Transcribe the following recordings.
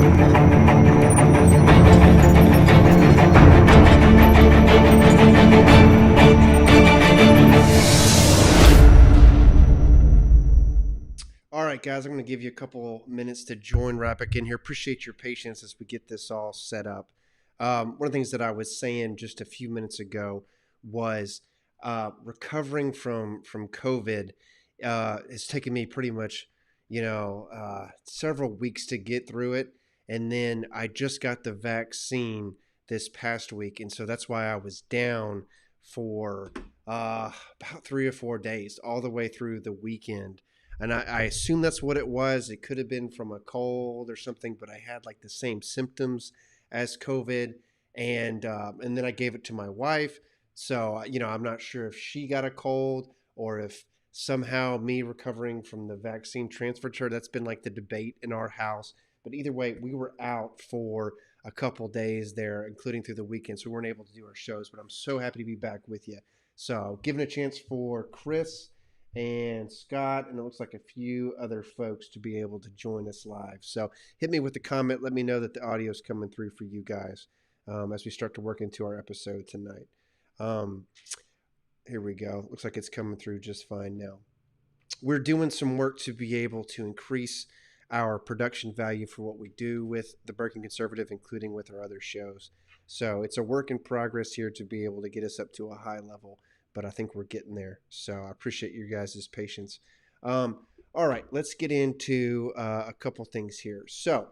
All right, guys, I'm going to give you a couple minutes to join right back in here. Appreciate your patience as we get this all set up. One of the things that I was saying just a few minutes ago was recovering from COVID has taken me pretty much, several weeks to get through it. And then I just got the vaccine this past week. And so that's why I was down for about 3 or 4 days, all the way through the weekend. And I assume that's what it was. It could have been from a cold or something, but I had like the same symptoms as COVID, and then I gave it to my wife. So I'm not sure if she got a cold or if somehow me recovering from the vaccine transferred to her. That's been like the debate in our house. But either way, we were out for a couple days there, including through the weekend, so we weren't able to do our shows. But I'm so happy to be back with you. So giving a chance for Chris and Scott, and it looks like a few other folks to be able to join us live. So hit me with the comment. Let me know that the audio is coming through for you guys as we start to work into our episode tonight. Here we go. Looks like it's coming through just fine now. We're doing some work to be able to increase our production value for what we do with the Breaking Conservative, including with our other shows. So it's a work in progress here to be able to get us up to a high level, but I think we're getting there. So I appreciate you guys' patience. All right, let's get into a couple things here. So,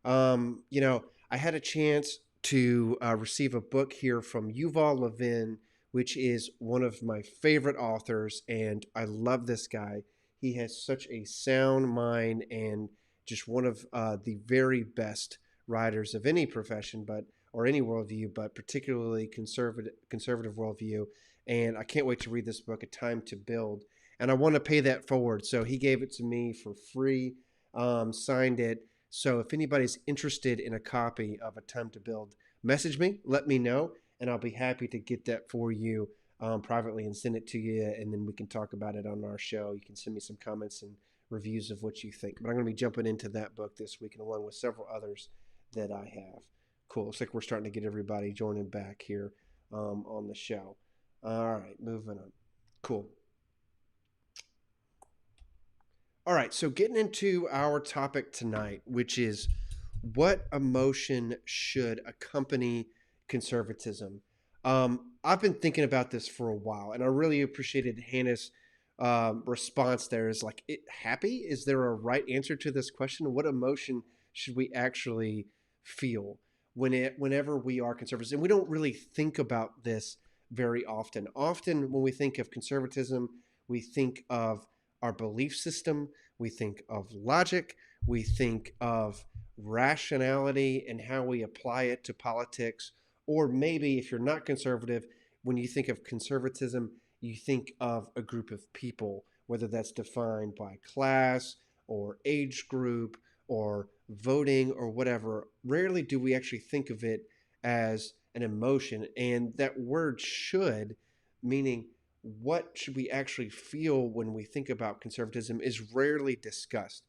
I had a chance to receive a book here from Yuval Levin, which is one of my favorite authors, and I love this guy. He has such a sound mind and just one of the very best writers of any profession, or any worldview, but particularly conservative worldview. And I can't wait to read this book, A Time to Build. And I want to pay that forward. So he gave it to me for free, signed it. So if anybody's interested in a copy of A Time to Build, message me, let me know, and I'll be happy to get that for you privately and send it to you, and then we can talk about it on our show. You can send me some comments and reviews of what you think. But I'm going to be jumping into that book this week, and along with several others that I have. Cool. Looks like we're starting to get everybody joining back here on the show. All right, moving on. Cool. All right, so getting into our topic tonight, which is what emotion should accompany conservatism. I've been thinking about this for a while, and I really appreciated Hannah's response there. Is like, happy? Is there a right answer to this question? What emotion should we actually feel whenever we are conservatives? And we don't really think about this very often. Often when we think of conservatism, we think of our belief system, we think of logic, we think of rationality and how we apply it to politics. Or maybe if you're not conservative, when you think of conservatism, you think of a group of people, whether that's defined by class or age group or voting or whatever. Rarely do we actually think of it as an emotion. And that word should, meaning what should we actually feel when we think about conservatism, is rarely discussed.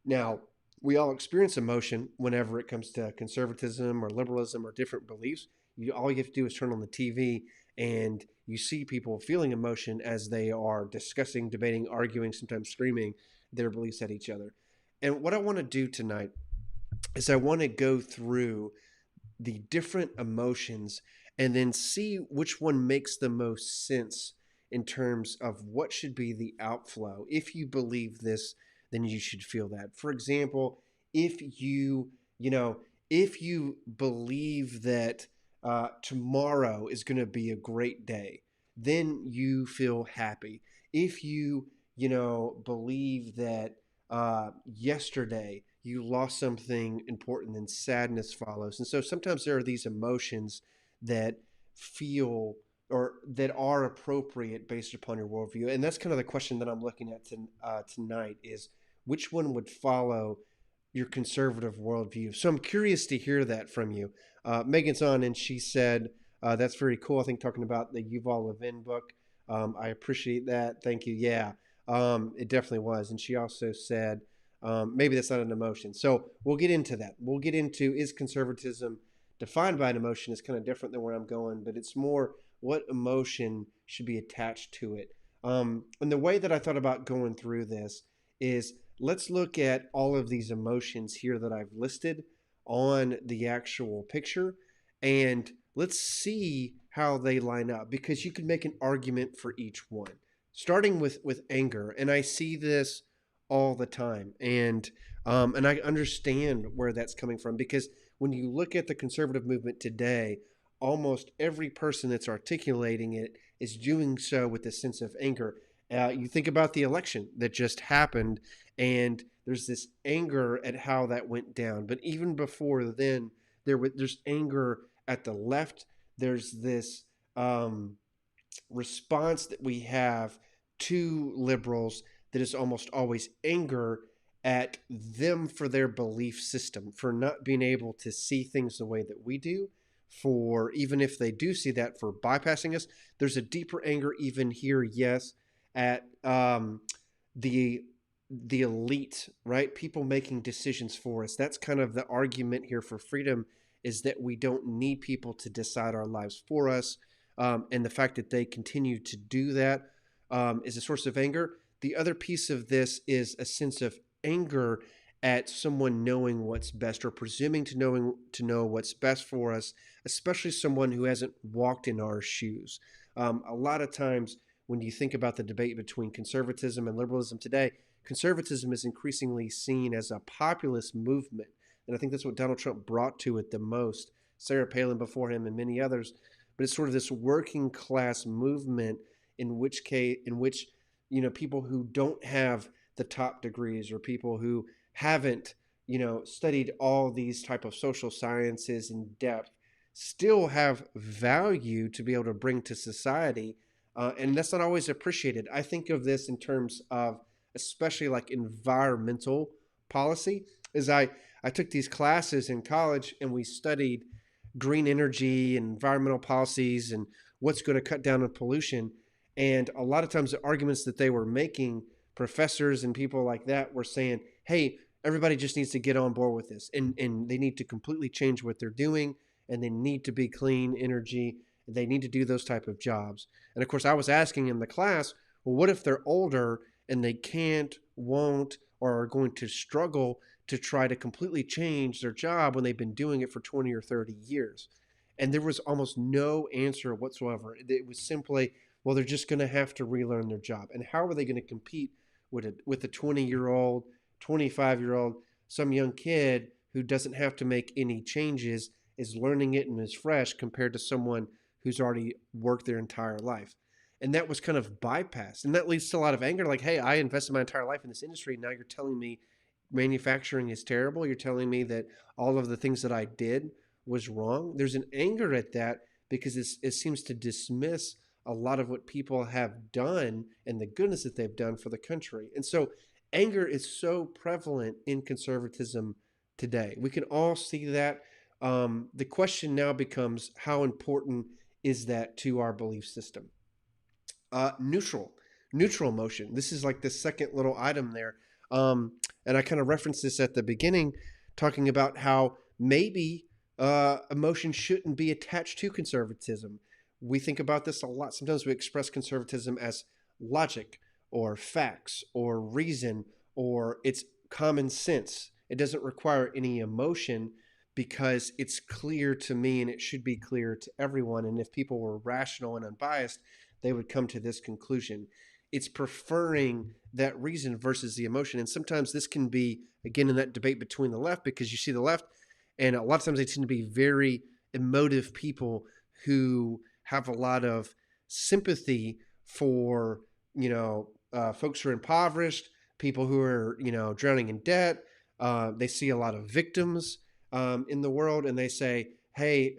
Now, we all experience emotion whenever it comes to conservatism or liberalism or different beliefs. All you have to do is turn on the TV and you see people feeling emotion as they are discussing, debating, arguing, sometimes screaming their beliefs at each other. And what I want to do tonight is I want to go through the different emotions and then see which one makes the most sense in terms of what should be the outflow. If you believe this, then you should feel that. For example, if you believe that tomorrow is going to be a great day, then you feel happy. If you believe that yesterday you lost something important, then sadness follows. And so sometimes there are these emotions that feel or that are appropriate based upon your worldview. And that's kind of the question that I'm looking at tonight, is which one would follow your conservative worldview. So I'm curious to hear that from you. Megan's on, and she said, that's very cool. I think talking about the Yuval Levin book. I appreciate that. Thank you. Yeah, it definitely was. And she also said Maybe that's not an emotion. So we'll get into that. We'll get into, is conservatism defined by an emotion? Is kind of different than where I'm going, but it's more what emotion should be attached to it. And the way that I thought about going through this is, let's look at all of these emotions here that I've listed on the actual picture, and let's see how they line up, because you can make an argument for each one. Starting with anger, and I see this all the time, and I understand where that's coming from, because when you look at the conservative movement today, almost every person that's articulating it is doing so with a sense of anger. You think about the election that just happened, and there's this anger at how that went down. But even before then, there's anger at the left. There's this response that we have to liberals that is almost always anger at them for their belief system, for not being able to see things the way that we do, for even if they do see that, for bypassing us. There's a deeper anger even here, yes, at the the elite, right? People making decisions for us. That's kind of the argument here for freedom, is that we don't need people to decide our lives for us. And the fact that they continue to do that is a source of anger. The other piece of this is a sense of anger at someone knowing what's best, or presuming to know what's best for us, especially someone who hasn't walked in our shoes. A lot of times when you think about the debate between conservatism and liberalism today, conservatism is increasingly seen as a populist movement. And I think that's what Donald Trump brought to it the most, Sarah Palin before him and many others. But it's sort of this working class movement in which people who don't have the top degrees, or people who haven't studied all these type of social sciences in depth, still have value to be able to bring to society, and that's not always appreciated. I think of this in terms of especially like environmental policy. As I took these classes in college, and we studied green energy and environmental policies and what's going to cut down on pollution. And a lot of times the arguments that they were making, professors and people like that, were saying, hey, everybody just needs to get on board with this, and they need to completely change what they're doing, and they need to be clean energy. They need to do those type of jobs. And of course, I was asking in the class, well, what if they're older and they can't, won't, or are going to struggle to try to completely change their job when they've been doing it for 20 or 30 years? And there was almost no answer whatsoever. It was simply, well, they're just going to have to relearn their job. And how are they going to compete with a 20-year-old, 25-year-old, some young kid who doesn't have to make any changes, is learning it and is fresh, compared to someone who's already worked their entire life? And that was kind of bypassed. And that leads to a lot of anger. Like, hey, I invested my entire life in this industry. Now you're telling me manufacturing is terrible. You're telling me that all of the things that I did was wrong. There's an anger at that, because it seems to dismiss a lot of what people have done and the goodness that they've done for the country. And so anger is so prevalent in conservatism today. We can all see that. The question now becomes, how important is that to our belief system? Neutral emotion. This is like the second little item there. And I kind of referenced this at the beginning, talking about how maybe emotion shouldn't be attached to conservatism. We think about this a lot. Sometimes we express conservatism as logic, or facts, or reason, or it's common sense. It doesn't require any emotion, because it's clear to me, and it should be clear to everyone. And if people were rational and unbiased, they would come to this conclusion. It's preferring that reason versus the emotion. And sometimes this can be, again, in that debate between the left, because you see the left, and a lot of times they tend to be very emotive people who have a lot of sympathy for, folks who are impoverished, people who are, drowning in debt. They see a lot of victims in the world, and they say, hey,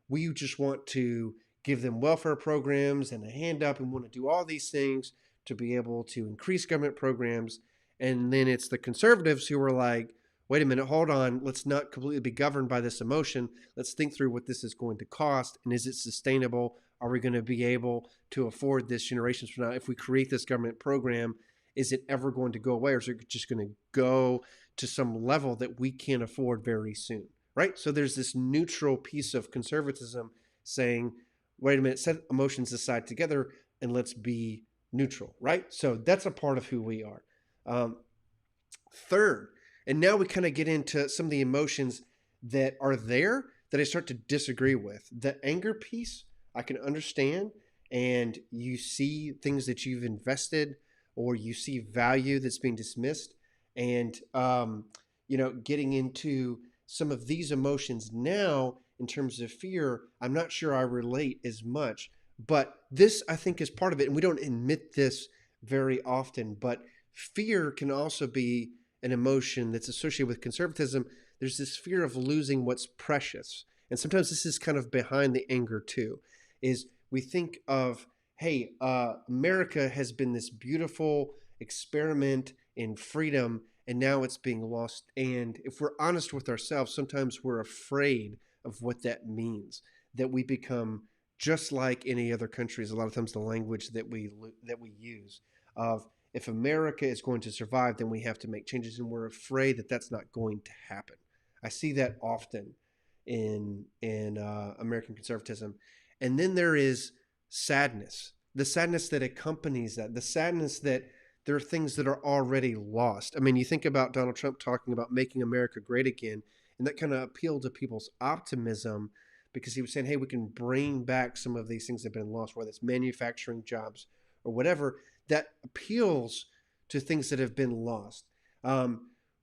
we just want to give them welfare programs and a hand up, and want to do all these things to be able to increase government programs. And then it's the conservatives who are like, wait a minute, hold on, let's not completely be governed by this emotion. Let's think through what this is going to cost, and is it sustainable? Are we going to be able to afford this generations from now? If we create this government program, Is it ever going to go away, or is it just going to go to some level that we can't afford very soon? Right? So there's this neutral piece of conservatism saying, wait a minute, set emotions aside together and let's be neutral, right? So that's a part of who we are. Um, Third, and now we kind of get into some of the emotions that are there that I start to disagree with. The anger piece, I can understand, and you see things that you've invested or you see value that's being dismissed. And, getting into some of these emotions now in terms of fear, I'm not sure I relate as much. But this, I think, is part of it. And we don't admit this very often. But fear can also be an emotion that's associated with conservatism. There's this fear of losing what's precious. And sometimes this is kind of behind the anger too, is we think of, hey, America has been this beautiful experiment in freedom, and now it's being lost. And if we're honest with ourselves, sometimes we're afraid of what that means, that we become just like any other countries. A lot of times the language that we use of, if America is going to survive, then we have to make changes, and we're afraid that that's not going to happen. I see that often in American conservatism. And then there is sadness, the sadness that accompanies that, the sadness that there are things that are already lost. I mean, you think about Donald Trump talking about making America great again, and that kind of appealed to people's optimism because he was saying, hey, we can bring back some of these things that have been lost, whether it's manufacturing jobs or whatever, that appeals to things that have been lost.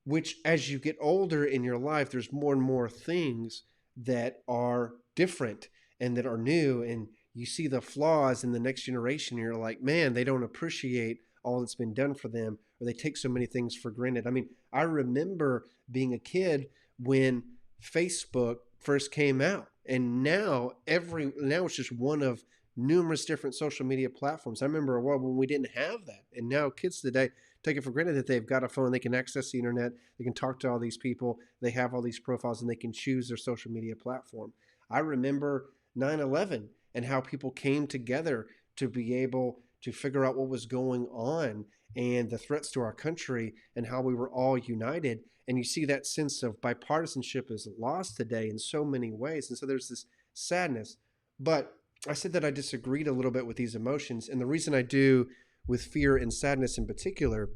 Which, as you get older in your life, there's more and more things that are different and that are new, and you see the flaws in the next generation. And you're like, man, they don't appreciate all that's been done for them, or they take so many things for granted. I mean, I remember being a kid when Facebook first came out, and now it's just one of numerous different social media platforms. I remember a world when we didn't have that, and now kids today take it for granted that they've got a phone, they can access the internet, they can talk to all these people, they have all these profiles, and they can choose their social media platform. I remember 9/11 and how people came together to be able to figure out what was going on and the threats to our country and how we were all united. And you see that sense of bipartisanship is lost today in so many ways. And so there's this sadness. But I said that I disagreed a little bit with these emotions. And the reason I do with fear and sadness in particular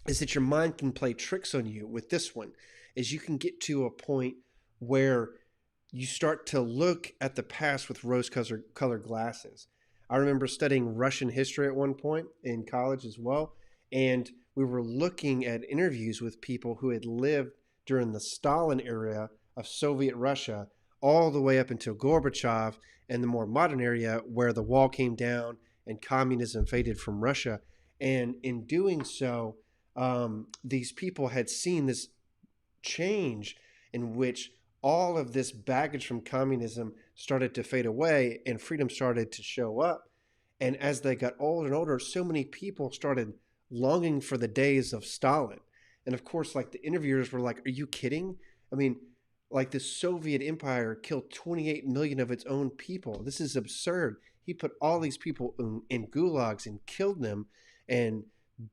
is that your mind can play tricks on you with this one, is you can get to a point where you start to look at the past with rose-colored glasses. I remember studying Russian history at one point in college as well, and we were looking at interviews with people who had lived during the Stalin era of Soviet Russia all the way up until Gorbachev and the more modern area where the wall came down and communism faded from Russia. And in doing so, these people had seen this change in which all of this baggage from communism started to fade away and freedom started to show up. And as they got older and older, so many people started longing for the days of Stalin. And of course, like, the interviewers were like, are you kidding? I mean, like, the Soviet Empire killed 28 million of its own people. This is absurd. He put all these people in gulags and killed them and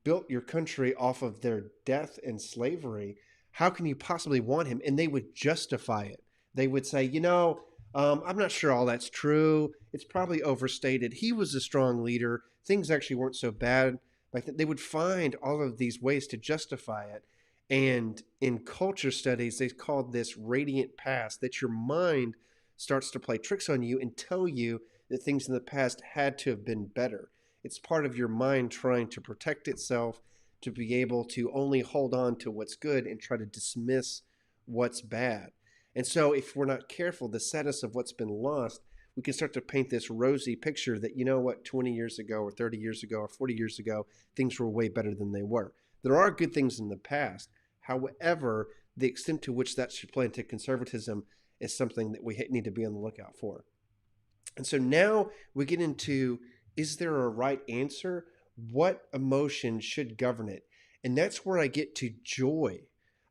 built your country off of their death and slavery. How can you possibly want him? And they would justify it. They would say, I'm not sure all that's true. It's probably overstated. He was a strong leader. Things actually weren't so bad. Like, they would find all of these ways to justify it. And in culture studies, they called this radiant past, that your mind starts to play tricks on you and tell you that things in the past had to have been better. It's part of your mind trying to protect itself, to be able to only hold on to what's good and try to dismiss what's bad. And so if we're not careful, the sadness of what's been lost, we can start to paint this rosy picture that, 20 years ago or 30 years ago or 40 years ago, things were way better than they were. There are good things in the past. However, the extent to which that should play into conservatism is something that we need to be on the lookout for. And so now we get into, is there a right answer? What emotion should govern it? And that's where I get to joy.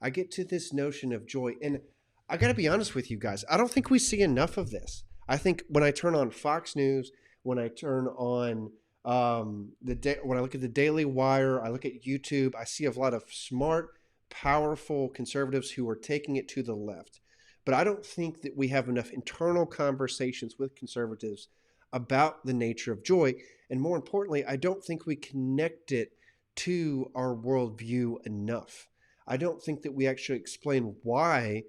I get to this notion of joy. And I got to be honest with you guys, I don't think we see enough of this. I think when I turn on Fox News, when I turn on When I look at the Daily Wire, I look at YouTube, I see a lot of smart, powerful conservatives who are taking it to the left. But I don't think that we have enough internal conversations with conservatives about the nature of joy. And more importantly, I don't think we connect it to our worldview enough. I don't think that we actually explain why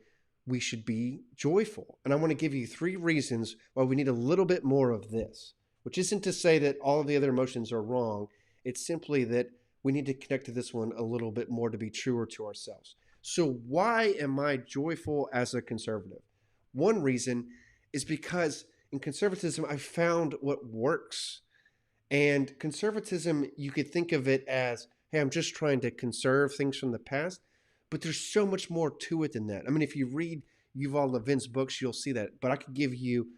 we should be joyful. And I want to give you three reasons why we need a little bit more of this, which isn't to say that all of the other emotions are wrong. It's simply that we need to connect to this one a little bit more to be truer to ourselves. So, why am I joyful as a conservative? One reason is because in conservatism, I found what works. And conservatism, you could think of it as, hey, I'm just trying to conserve things from the past. But there's so much more to it than that. I mean, if you read Yuval Levin's books, you'll see that. But I could give you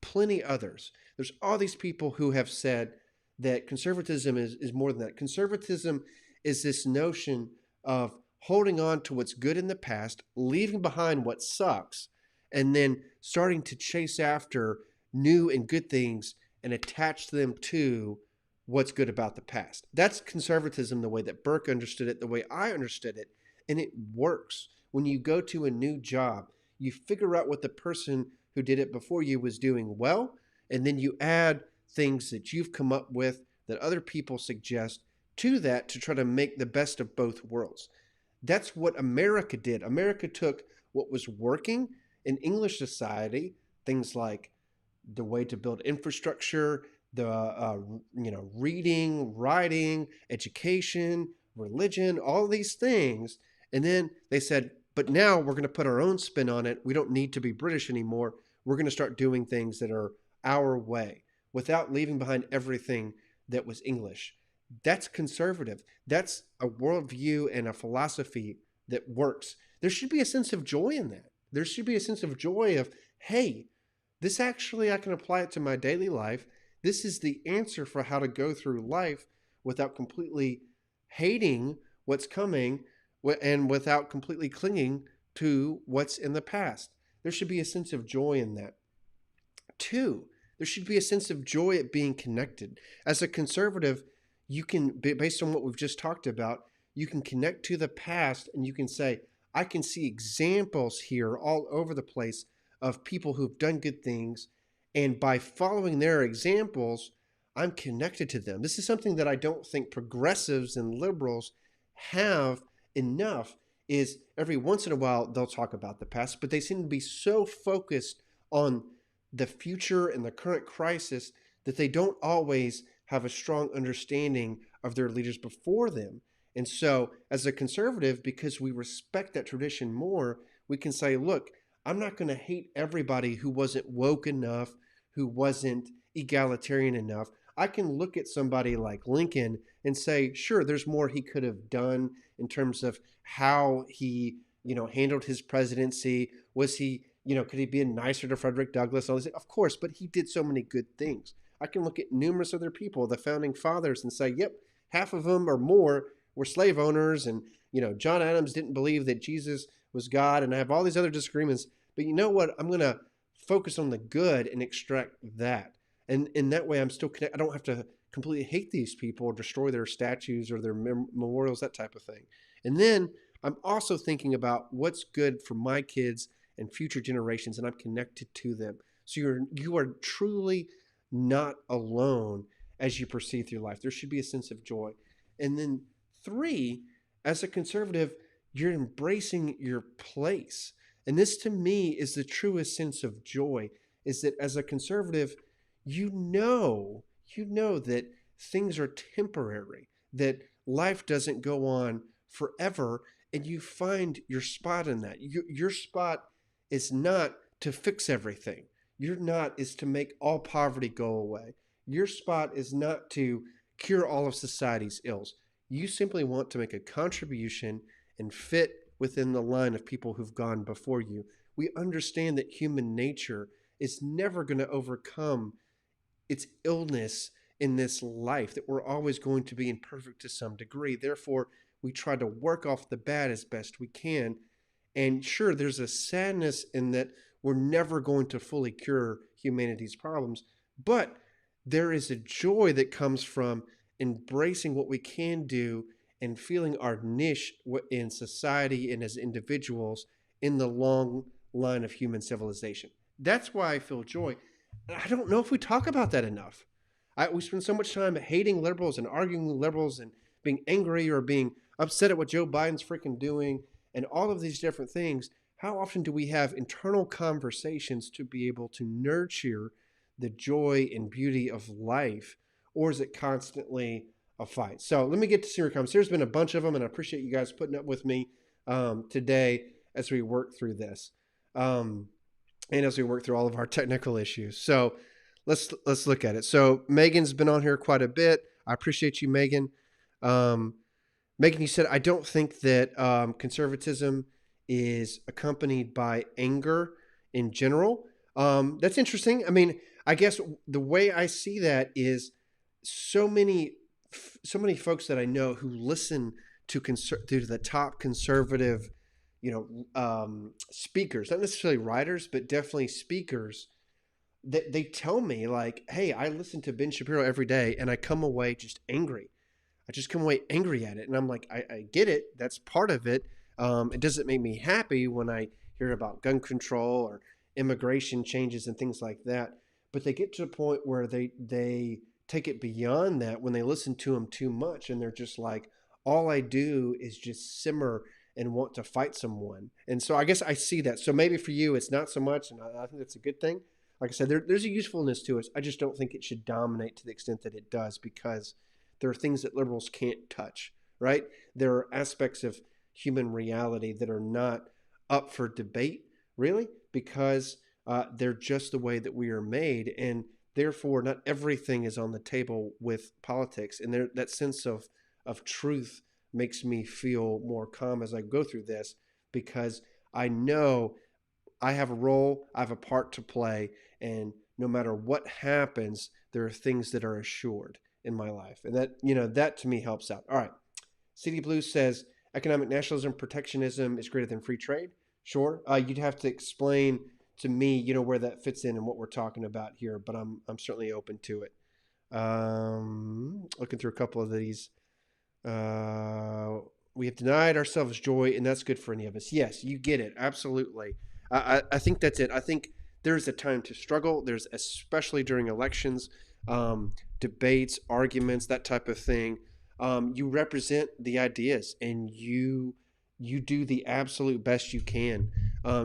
plenty others. There's all these people who have said that conservatism is more than that. Conservatism is this notion of holding on to what's good in the past, leaving behind what sucks, and then starting to chase after new and good things and attach them to what's good about the past. That's conservatism the way that Burke understood it, the way I understood it, and it works. When you go to a new job, you figure out what the person who did it before you was doing well, and then you add things that you've come up with that other people suggest to that to try to make the best of both worlds. That's what America did. America took what was working in English society, things like the way to build infrastructure, reading, writing, education, religion, all these things, and then they said, but now we're going to put our own spin on it. We don't need to be British anymore. We're going to start doing things that are our way without leaving behind everything that was English. That's conservative. That's a worldview and a philosophy that works. There should be a sense of joy in that. There should be a sense of joy of, hey, this actually, I can apply it to my daily life. This is the answer for how to go through life without completely hating what's coming and without completely clinging to what's in the past. There should be a sense of joy in that. Two, there should be a sense of joy at being connected. As a conservative, you can, based on what we've just talked about, you can connect to the past and you can say, I can see examples here all over the place of people who've done good things. And by following their examples, I'm connected to them. This is something that I don't think progressives and liberals have enough. Is every once in a while they'll talk about the past, but they seem to be so focused on the future and the current crisis that they don't always have a strong understanding of their leaders before them. And so as a conservative, because we respect that tradition more, we can say, look, I'm not going to hate everybody who wasn't woke enough, who wasn't egalitarian enough. I can look at somebody like Lincoln and say, sure, there's more he could have done in terms of how he, handled his presidency. Was he, could he be nicer to Frederick Douglass? All this, of course, but he did so many good things. I can look at numerous other people, the founding fathers, and say, yep, half of them or more were slave owners, and John Adams didn't believe that Jesus was God, and I have all these other disagreements. But you know what? I'm going to focus on the good and extract that. And in that way, I'm still connected. I don't have to completely hate these people or destroy their statues or their memorials, that type of thing. And then I'm also thinking about what's good for my kids and future generations, and I'm connected to them. So you are truly not alone as you proceed through life. There should be a sense of joy. And then three, as a conservative, you're embracing your place. And this to me is the truest sense of joy, is that as a conservative, you know that things are temporary, that life doesn't go on forever, and you find your spot in that. Your spot is not to fix everything. Your not is to make all poverty go away. Your spot is not to cure all of society's ills. You simply want to make a contribution and fit within the line of people who've gone before you. We understand that human nature is never going to overcome its illness in this life, that we're always going to be imperfect to some degree. Therefore, we try to work off the bad as best we can. And sure, there's a sadness in that we're never going to fully cure humanity's problems, but there is a joy that comes from embracing what we can do and feeling our niche in society and as individuals in the long line of human civilization. That's why I feel joy. I don't know if we talk about that enough. We spend so much time hating liberals and arguing with liberals and being angry or being upset at what Joe Biden's freaking doing and all of these different things. How often do we have internal conversations to be able to nurture the joy and beauty of life? Or is it constantly a fight? So let me get to serious comments. There's been a bunch of them, and I appreciate you guys putting up with me today as we work through this. And as we work through all of our technical issues. So let's look at it. So Megan's been on here quite a bit. I appreciate you, Megan. Um, Megan, you said, I don't think that conservatism is accompanied by anger in general. That's interesting. I mean, I guess the way I see that is so many folks that I know who listen to the top conservative, speakers, not necessarily writers, but definitely speakers. That they tell me like, "Hey, I listen to Ben Shapiro every day, and I come away just angry. I just come away angry at it." And I'm like, I get it. That's part of it. It doesn't make me happy when I hear about gun control or immigration changes and things like that. But they get to a point where they take it beyond that when they listen to them too much, and they're just like, all I do is just simmer and want to fight someone. And so I guess I see that. So maybe for you, it's not so much, and I think that's a good thing. Like I said, there's a usefulness to it. I just don't think it should dominate to the extent that it does, because there are things that liberals can't touch, right? There are aspects of human reality that are not up for debate, really, because they're just the way that we are made. And therefore, not everything is on the table with politics. And that sense of truth makes me feel more calm as I go through this, because I know I have a role, I have a part to play, and no matter what happens, there are things that are assured in my life. And that to me helps out. All right. CD Blue says economic nationalism, protectionism is greater than free trade. Sure. You'd have to explain to me, where that fits in and what we're talking about here, but I'm certainly open to it. Looking through a couple of these. We have denied ourselves joy, and that's good for any of us. Yes, you get it. Absolutely. I think that's it. I think there's a time to struggle. There's, especially during elections, debates, arguments, that type of thing. You represent the ideas, and you do the absolute best you can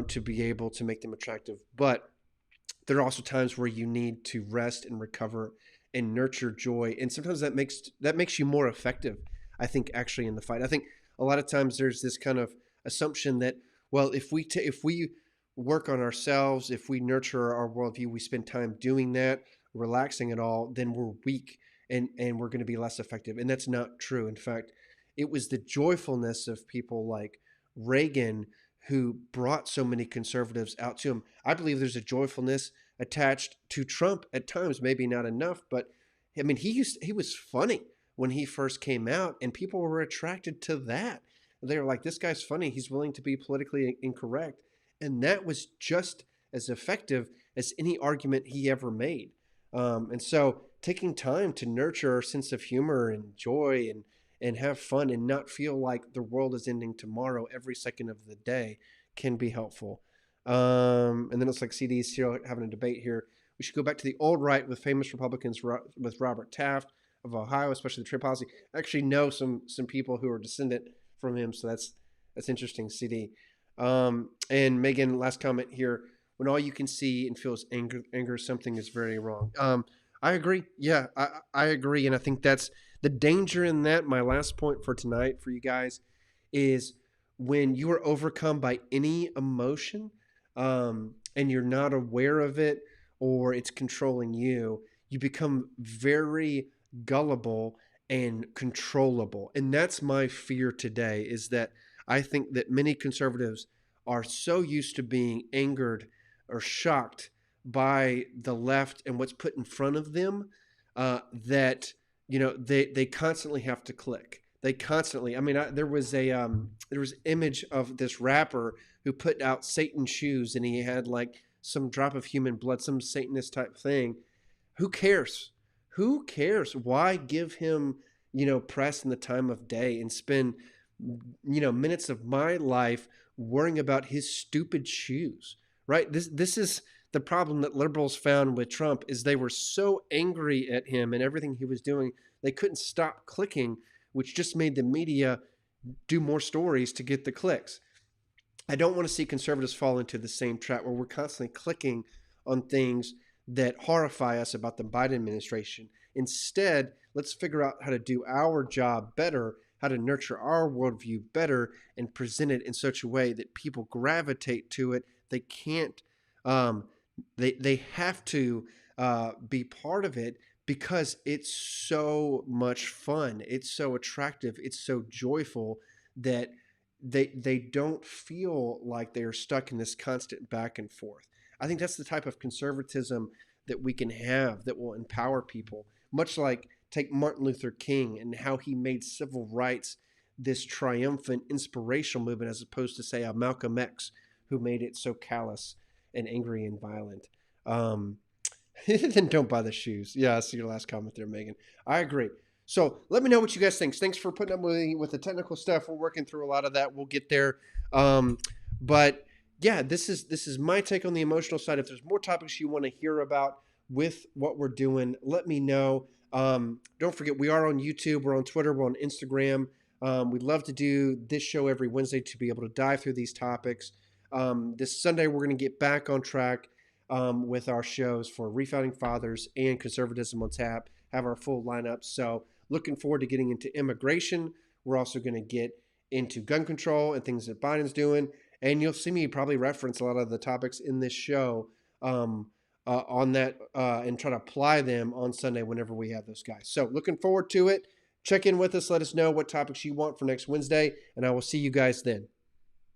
to be able to make them attractive. But there are also times where you need to rest and recover and nurture joy, and sometimes that makes you more effective, I think, actually, in the fight. I think a lot of times there's this kind of assumption that, well, if we work on ourselves, if we nurture our worldview, we spend time doing that, relaxing it all, then we're weak, and we're going to be less effective. And that's not true. In fact, it was the joyfulness of people like Reagan who brought so many conservatives out to him. I believe there's a joyfulness attached to Trump at times, maybe not enough, but I mean, he was funny when he first came out, and people were attracted to that. They were like, this guy's funny. He's willing to be politically incorrect. And that was just as effective as any argument he ever made. And so taking time to nurture a sense of humor and joy and have fun and not feel like the world is ending tomorrow every second of the day can be helpful. And then it's like CD's still having a debate here. We should go back to the old right with famous Republicans with Robert Taft of Ohio, especially the trade policy. I actually know some people who are descendant from him, so that's interesting, CD. And Megan, last comment here. When all you can see and feel is anger, something is very wrong. I agree. Yeah, I agree. And I think that's the danger in that. My last point for tonight for you guys is when you are overcome by any emotion and you're not aware of it, or it's controlling you, you become very gullible and controllable. And that's my fear today, is that I think that many conservatives are so used to being angered or shocked by the left and what's put in front of them that they constantly have to click. They constantly. I mean, there was an image of this rapper who put out Satan shoes, and he had like some drop of human blood, some Satanist type thing. Who cares? Who cares? Why give him, press in the time of day and spend, minutes of my life worrying about his stupid shoes, right? This is the problem that liberals found with Trump is they were so angry at him and everything he was doing, they couldn't stop clicking, which just made the media do more stories to get the clicks. I don't want to see conservatives fall into the same trap where we're constantly clicking on things that horrify us about the Biden administration. Instead, let's figure out how to do our job better, how to nurture our worldview better, and present it in such a way that people gravitate to it. They can't, um, they have to be part of it because it's so much fun. It's so attractive. It's so joyful that they don't feel like they're stuck in this constant back and forth. I think that's the type of conservatism that we can have that will empower people. Much like take Martin Luther King and how he made civil rights this triumphant inspirational movement as opposed to say a Malcolm X who made it so callous and angry and violent. Um, then don't buy the shoes. Yeah, I see your last comment there, Megan. I agree. So let me know what you guys think. Thanks for putting up with the technical stuff. We're working through a lot of that. We'll get there. But yeah, this is my take on the emotional side. If there's more topics you want to hear about with what we're doing, let me know. Don't forget, we are on YouTube. We're on Twitter. We're on Instagram. We'd love to do this show every Wednesday to be able to dive through these topics. This Sunday, we're going to get back on track with our shows for Refounding Fathers and Conservatism on Tap, have our full lineup. So looking forward to getting into immigration. We're also going to get into gun control and things that Biden's doing. And you'll see me probably reference a lot of the topics in this show on that and try to apply them on Sunday whenever we have those guys. So looking forward to it. Check in with us. Let us know what topics you want for next Wednesday, and I will see you guys then.